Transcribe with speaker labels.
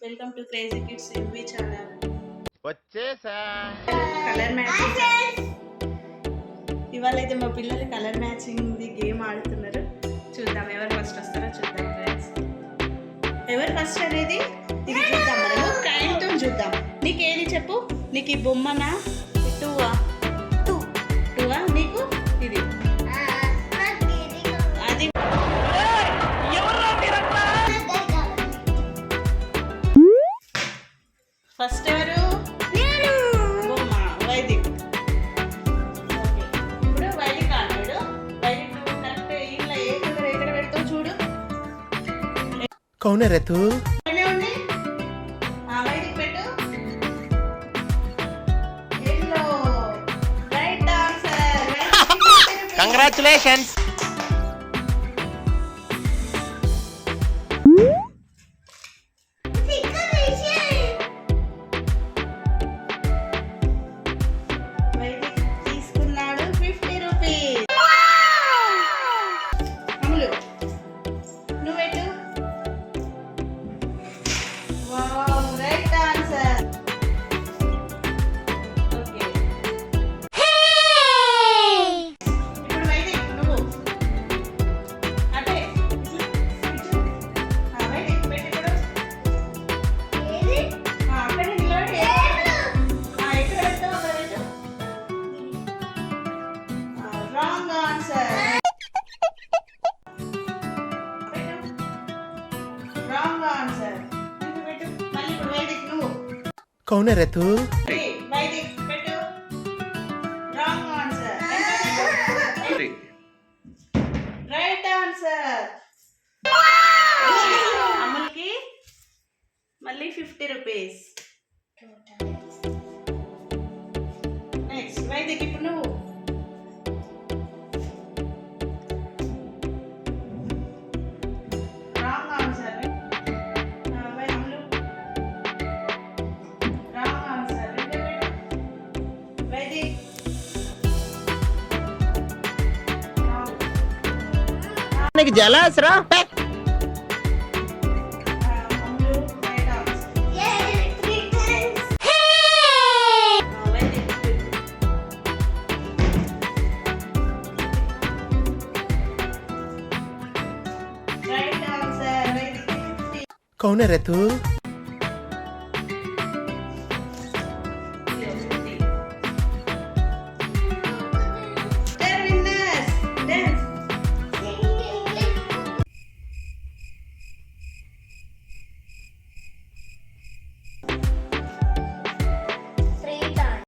Speaker 1: Welcome to crazy kids UV channel.
Speaker 2: వచ్చేసా
Speaker 1: colour matching. ఇవాళ అయితే మా పిల్లలు కలర్ మ్యాచింగ్ గేమ్ ఆడుతున్నారు. చూద్దాం ఎవరు ఫస్ట్ వస్తారో చూద్దాం ఫ్రెండ్స్. ఎవరు ఫస్ట్ అనేది ఇది చూద్దాం. మనము కాయిన్తో చూద్దాం. నీకు ఏది చెప్పు? నీకు ఈ బొమ్మనా? టూవా? టూవా? నీకు ఇది అది ఫస్ట్ ఎవరు? బొమ్మ వైదిక్. ఇప్పుడు వైదిక్ ఆడాడు. వైదిక్ నువ్వు కరెక్ట్ ఇలా ఏ కలర్ ఎక్కడ పెడతావు చూడు.
Speaker 2: కౌన రేతు
Speaker 1: ఉంది. వైదిక్ పెట్టు. Yellow. Right answer.
Speaker 2: Congratulations.
Speaker 1: Vaidik తీసుకున్నాడు 50 రూపీస్. అమ్ములు నువ్వు పెట్టు. Wow, right answer. ఓకే, ఇప్పుడు వైదిక్ నువ్వు అటే వైదిక్ పెట్టు. ఇప్పుడు అక్కడ నిలబడి ఎక్కడ పెడతావు అక్కడ పెట్టు. Wrong answer. Wrong answer. పెట్టు మళ్ళీ. ఇప్పుడు వైదిక్ నువ్వు.
Speaker 2: కౌన రేతు
Speaker 1: వైదిక్ పెట్టు. Wrong answer. Right answer. అమల్కి మళ్ళీ 50 రూపీస్. నెక్స్ట్ వైదిక్ ఇప్పుడు నువ్వు. Wrong answer. Amal wrong answer. Vaidik
Speaker 2: నీకు జలాస్ రా.
Speaker 1: Amal right answer. Vaidik right answer. Vaidik
Speaker 2: కౌన రేతు